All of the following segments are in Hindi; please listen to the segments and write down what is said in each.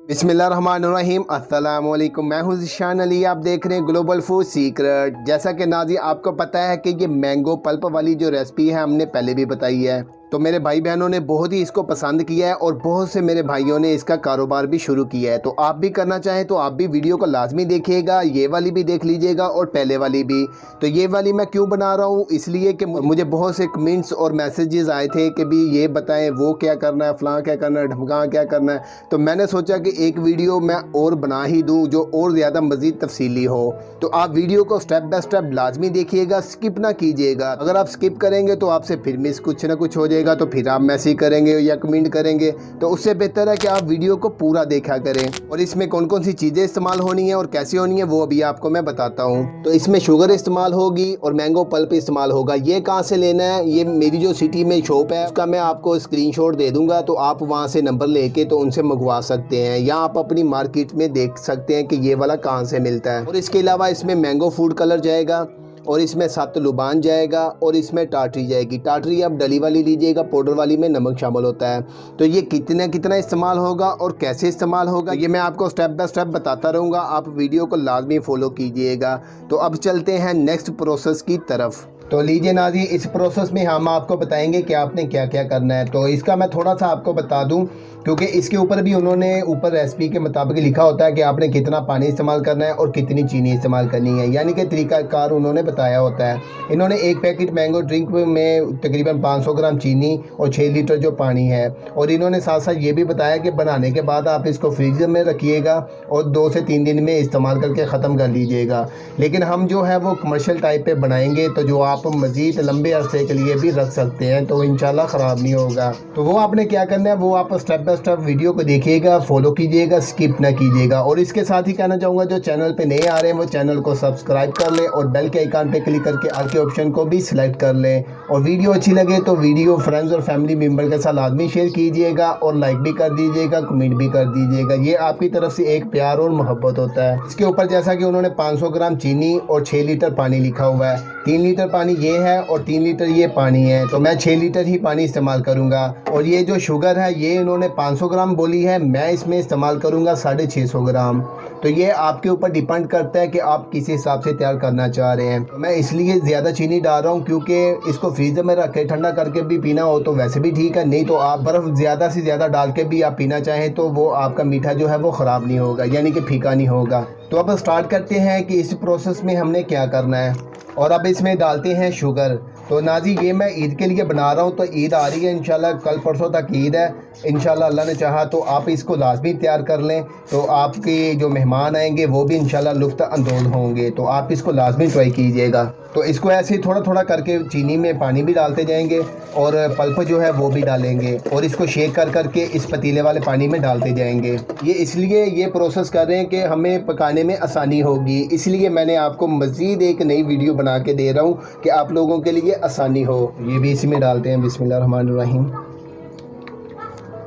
बिस्मिल्लाहिर्रहमानिर्रहीम, अस्सलाम वालेकुम। मैं हूं ज़िशान अली, आप देख रहे हैं ग्लोबल फूड सीक्रेट। जैसा कि नाज़ी आपको पता है कि ये मैंगो पल्प वाली जो रेसिपी है हमने पहले भी बताई है, तो मेरे भाई बहनों ने बहुत ही इसको पसंद किया है और बहुत से मेरे भाइयों ने इसका कारोबार भी शुरू किया है। तो आप भी करना चाहें तो आप भी वीडियो को लाजमी देखिएगा, ये वाली भी देख लीजिएगा और पहले वाली भी। तो ये वाली मैं क्यों बना रहा हूँ, इसलिए कि मुझे बहुत से कमेंट्स और मैसेजेस आए थे कि भी ये बताएं वो क्या करना है, फलां क्या करना है, ढमकां क्या करना है। तो मैंने सोचा कि एक वीडियो मैं और बना ही दूँ जो और ज़्यादा मज़ीद तफसीली हो। तो आप वीडियो को स्टेप बाय स्टेप लाजमी देखिएगा, स्किप ना कीजिएगा। अगर आप स्किप करेंगे तो आपसे फिर मिस कुछ ना कुछ हो जाएगा, तो फिर आप मैसेज करेंगे या कमेंट करेंगे। तो उससे बेहतर है कि आप वीडियो को पूरा देखा करें। और इसमें कौन कौन सी चीज़ें इस्तेमाल होनी है और कैसे होनी है वो अभी आपको मैं बताता हूँ। तो इसमें शुगर इस्तेमाल होगी और मैंगो पल्प इस्तेमाल होगा। ये कहाँ से लेना है, ये मेरी जो सिटी में शॉप है उसका मैं आपको स्क्रीनशॉट दे दूंगा, तो आप वहाँ से नंबर लेके तो उनसे मंगवा सकते हैं, या आप अपनी मार्केट में देख सकते हैं कि ये वाला कहाँ से मिलता है। और इसके अलावा इसमें मैंगो फूड कलर जाएगा और इसमें सत्त लुबान जाएगा और इसमें टाटरी जाएगी। टाटरी आप डली वाली लीजिएगा, पाउडर वाली में नमक शामिल होता है। तो ये कितना कितना इस्तेमाल होगा और कैसे इस्तेमाल होगा ये मैं आपको स्टेप बाय स्टेप बताता रहूँगा, आप वीडियो को लाजमी फॉलो कीजिएगा। तो अब चलते हैं नेक्स्ट प्रोसेस की तरफ। तो लीजिए नाजी, इस प्रोसेस में हम आपको बताएंगे कि आपने क्या क्या करना है। तो इसका मैं थोड़ा सा आपको बता दूं, क्योंकि इसके ऊपर भी उन्होंने ऊपर रेसिपी के मुताबिक लिखा होता है कि आपने कितना पानी इस्तेमाल करना है और कितनी चीनी इस्तेमाल करनी है, यानी कि तरीक़ाकार उन्होंने बताया होता है। इन्होंने एक पैकेट मैंगो ड्रिंक में तकरीबन 500 ग्राम चीनी और 6 लीटर जो पानी है, और इन्होंने साथ साथ ये भी बताया कि बनाने के बाद आप इसको फ्रीज़र में रखिएगा और 2 से 3 दिन में इस्तेमाल करके ख़त्म कर लीजिएगा। लेकिन हम जो है वो कमर्शियल टाइप पे बनाएंगे, तो जो आप मज़ीद लंबे अरसे के लिए भी रख सकते हैं, तो इंशाल्लाह ख़राब नहीं होगा। तो वो आपने क्या करना है, वो आप स्टेप बाय स्टेप वीडियो को देखिएगा, फॉलो कीजिएगा, स्किप ना कीजिएगा। और इसके साथ ही कहना चाहूँगा जो चैनल पे नए आ रहे हैं वो चैनल को सब्सक्राइब कर लें और बेल के आइकन पे क्लिक करके ऑल के ऑप्शन को भी सिलेक्ट कर लें। और वीडियो अच्छी लगे तो वीडियो फ्रेंड्स और फैमिली मेम्बर के साथ लाजमी शेयर कीजिएगा और लाइक भी कर दीजिएगा, कमेंट भी कर दीजिएगा। ये आपकी तरफ से एक प्यार और मोहब्बत होता है। इसके ऊपर जैसा कि उन्होंने 500 ग्राम चीनी और 6 लीटर पानी लिखा हुआ है। 3 लीटर पानी ये है और 3 लीटर ये पानी है, तो मैं 6 लीटर ही पानी इस्तेमाल करूंगा। और ये जो शुगर है ये इन्होंने 500 ग्राम बोली है, मैं इसमें इस्तेमाल करूंगा 650 ग्राम। तो ये आपके ऊपर डिपेंड करता है कि आप किस हिसाब से तैयार करना चाह रहे हैं। मैं इसलिए ज़्यादा चीनी डाल रहा हूँ क्योंकि इसको फ्रीज़र में रख के ठंडा करके भी पीना हो तो वैसे भी ठीक है, नहीं तो आप बर्फ़ ज़्यादा से ज़्यादा डाल के भी आप पीना चाहें तो वो आपका मीठा जो है वो ख़राब नहीं होगा, यानी कि फीका नहीं होगा। तो अब स्टार्ट करते हैं कि इस प्रोसेस में हमने क्या करना है। और अब इसमें डालते हैं शुगर। तो नाजी ये मैं ईद के लिए बना रहा हूँ, तो ईद आ रही है इंशाल्लाह, कल परसों तक ईद है इंशाल्लाह, अल्लाह ने चाहा तो आप इसको लाजमी तैयार कर लें, तो आपके जो मेहमान आएंगे वो भी इंशाल्लाह लुफ्त अंदोज़ होंगे। तो आप इसको लाजमी ट्राई कीजिएगा। तो इसको ऐसे ही थोड़ा थोड़ा करके चीनी में पानी भी डालते जाएंगे और पल्प जो है वो भी डालेंगे और इसको शेक कर करके इस पतीले वाले पानी में डालते जाएंगे। ये इसलिए ये प्रोसेस कर रहे हैं कि हमें पकाने में आसानी होगी, इसलिए मैंने आपको मज़ीद एक नई वीडियो बना के दे रहा हूँ कि आप लोगों के लिए आसानी हो। ये भी इसी में डालते हैं, बिस्मिल्लाहिर्रहमानिर्रहीम।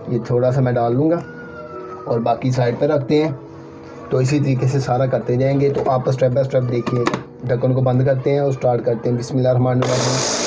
ये थोड़ा सा मैं डाल लूँगा और बाकी साइड पर रखते हैं। तो इसी तरीके से सारा करते जाएंगे। तो आप स्टेप बाय स्टेप देखिएगा। ढक्कन को बंद करते हैं और स्टार्ट करते हैं, बिस्मिल्लाहिर्रहमानिर्रहीम।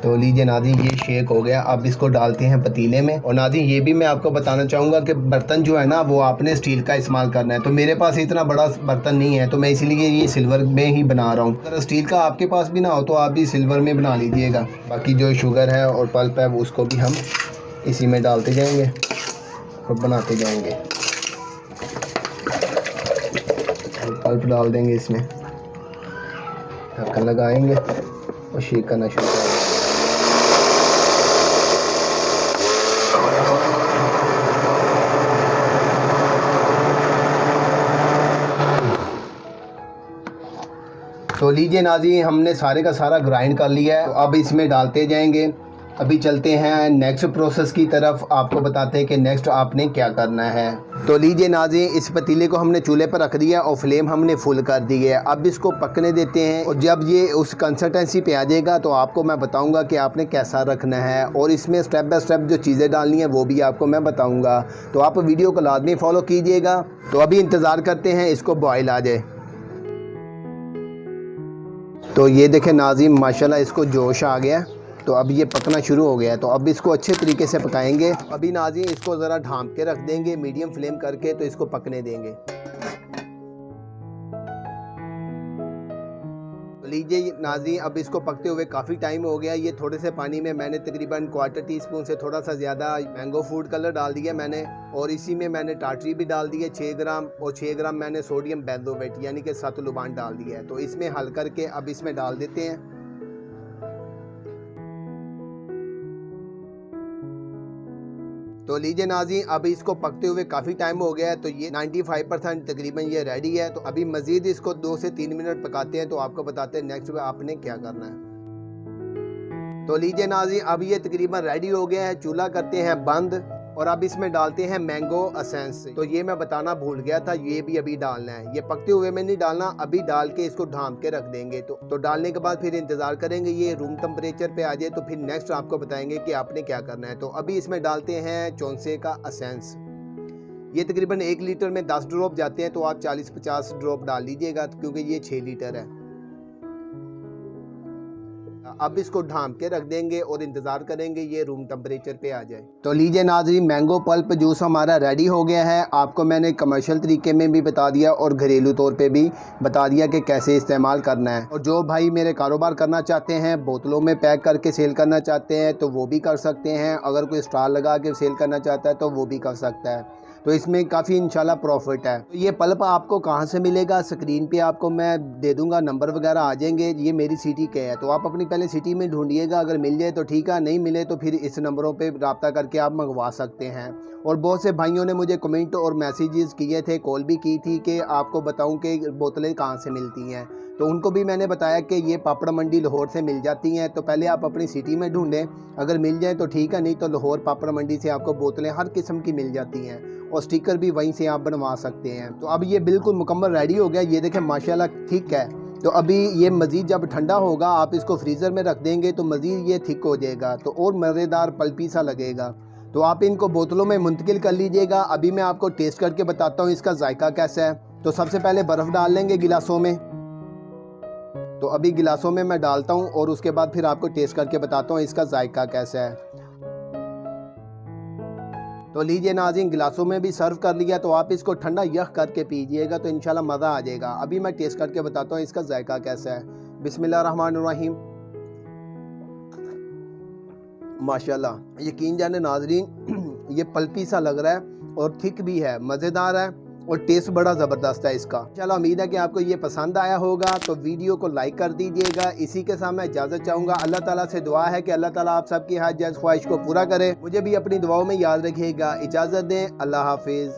तो लीजिए नाज़ी ये शेक हो गया, अब इसको डालते हैं पतीले में। और नाज़ी ये भी मैं आपको बताना चाहूँगा कि बर्तन जो है ना वो आपने स्टील का इस्तेमाल करना है। तो मेरे पास इतना बड़ा बर्तन नहीं है, तो मैं इसीलिए ये सिल्वर में ही बना रहा हूँ। अगर स्टील का आपके पास भी ना हो तो आप भी सिल्वर में बना लीजिएगा। बाकी जो शुगर है और पल्प है वो उसको भी हम इसी में डालते जाएंगे और बनाते जाएंगे। और पल्प डाल देंगे इसमें, ढक्कन लगाएंगे और शेक करना शुरू करेंगे। तो लीजिए नाज़ी हमने सारे का सारा ग्राइंड कर लिया है। तो अब इसमें डालते जाएंगे अभी चलते हैं नेक्स्ट प्रोसेस की तरफ, आपको बताते हैं कि नेक्स्ट आपने क्या करना है। तो लीजिए नाज़रीन, इस पतीले को हमने चूल्हे पर रख दिया और फ्लेम हमने फुल कर दी है। अब इसको पकने देते हैं और जब ये उस कंसिस्टेंसी पे आ जाएगा तो आपको मैं बताऊंगा कि आपने कैसा रखना है और इसमें स्टेप बाय स्टेप जो चीज़ें डालनी है वो भी आपको मैं बताऊंगा। तो आप वीडियो को लाजमी फॉलो कीजिएगा। तो अभी इंतज़ार करते हैं इसको बॉयल आ जाए। तो ये देखें नाज़रीन, माशाल्लाह इसको जोश आ गया। तो अब ये पकना शुरू हो गया है। तो अब इसको अच्छे तरीके से पकाएंगे। अभी नाज़रीन इसको ज़रा ढांप के रख देंगे मीडियम फ्लेम करके, तो इसको पकने देंगे। लीजिए नाज़रीन, अब इसको पकते हुए काफ़ी टाइम हो गया। ये थोड़े से पानी में मैंने तकरीबन क्वार्टर टीस्पून से थोड़ा सा ज़्यादा मैंगो फूड कलर डाल दिया मैंने, और इसी में मैंने टाटरी भी डाल दी है 6 ग्राम, और 6 ग्राम मैंने सोडियम बेंजोएट यानी कि सतुलुबान डाल दिया है। तो इसमें हल करके अब इसमें डाल देते हैं। तो लीजिए नाज़रीन, अब इसको पकते हुए काफ़ी टाइम हो गया है। तो ये 95% तकरीबन ये रेडी है। तो अभी मज़ीद इसको 2 से 3 मिनट पकाते हैं। तो आपको बताते हैं नेक्स्ट में आपने क्या करना है। तो लीजिए नाज़रीन, अब ये तकरीबन रेडी हो गया है। चूल्हा करते हैं बंद और अब इसमें डालते हैं मैंगो एसेंस। तो ये मैं बताना भूल गया था, ये भी अभी डालना है। ये पकते हुए में नहीं डालना, अभी डाल के इसको ढांप के रख देंगे। तो डालने के बाद फिर इंतज़ार करेंगे ये रूम टेम्परेचर पे आ जाए। तो फिर नेक्स्ट आपको बताएंगे कि आपने क्या करना है। तो अभी इसमें डालते हैं चौंसे का एसेंस। ये तकरीबन 1 लीटर में 10 ड्रॉप जाते हैं। तो आप 40-50 ड्रॉप डाल लीजिएगा क्योंकि ये 6 लीटर है। अब इसको ढांप के रख देंगे और इंतज़ार करेंगे ये रूम टेम्परेचर पे आ जाए। तो लीजिए नाज़रीन, मैंगो पल्प जूस हमारा रेडी हो गया है। आपको मैंने कमर्शियल तरीके में भी बता दिया और घरेलू तौर पे भी बता दिया कि कैसे इस्तेमाल करना है। और जो भाई मेरे कारोबार करना चाहते हैं, बोतलों में पैक करके सेल करना चाहते हैं तो वो भी कर सकते हैं। अगर कोई स्टॉल लगा के सेल करना चाहता है तो वो भी कर सकता है। तो इसमें काफ़ी इंशाल्लाह प्रॉफिट है। तो ये पल्प आपको कहाँ से मिलेगा, स्क्रीन पे आपको मैं दे दूंगा, नंबर वगैरह आ जाएंगे। ये मेरी सिटी के है, तो आप अपनी पहले सिटी में ढूंढिएगा। अगर मिल जाए तो ठीक है, नहीं मिले तो फिर इस नंबरों पे रब्ता करके आप मंगवा सकते हैं। और बहुत से भाइयों ने मुझे कमेंट और मैसेजेस किए थे, कॉल भी की थी कि आपको बताऊं कि बोतलें कहाँ से मिलती हैं। तो उनको भी मैंने बताया कि ये पापड़ मंडी लाहौर से मिल जाती हैं। तो पहले आप अपनी सिटी में ढूंढें, अगर मिल जाए तो ठीक है, नहीं तो लाहौर पापड़ मंडी से आपको बोतलें हर किस्म की मिल जाती हैं और स्टिकर भी वहीं से आप बनवा सकते हैं। तो अब ये बिल्कुल मुकम्मल रेडी हो गया। ये देखें माशाल्लाह ठीक है। तो अभी ये मज़ीद जब ठंडा होगा आप इसको फ्रीज़र में रख देंगे तो मज़ीद ये थिक हो जाएगा, तो और मज़ेदार पल्पी सा लगेगा। तो आप इनको बोतलों में मुंतकिल कर लीजिएगा। अभी मैं आपको टेस्ट करके बताता हूँ इसका जायका कैसा है। तो सबसे पहले बर्फ़ डाल लेंगे गिलासों में। तो अभी गिलासों में मैं डालता हूँ और उसके बाद फिर आपको टेस्ट करके बताता हूँ इसका जायका कैसा है। तो लीजिए नाज़रीन, गिलासों में भी सर्व कर लिया। तो आप इसको ठंडा यख करके पीजिएगा तो इंशाल्लाह मज़ा आ जाएगा। अभी मैं टेस्ट करके बताता हूँ इसका जायका कैसा है। बिस्मिल्लाहिर्रहमानिर्रहीम। माशाल्लाह यकीन जाने नाज़रीन, ये पल्पी सा लग रहा है और थिक भी है, मज़ेदार है और टेस्ट बड़ा ज़बरदस्त है इसका। चलो उम्मीद है कि आपको ये पसंद आया होगा। तो वीडियो को लाइक कर दीजिएगा। इसी के साथ मैं इजाज़त चाहूँगा। अल्लाह ताला से दुआ है कि अल्लाह ताला आप सबकी हर जायज़ ख्वाहिश को पूरा करे। मुझे भी अपनी दुआओं में याद रखिएगा। इजाज़त दें, अल्लाह हाफिज़।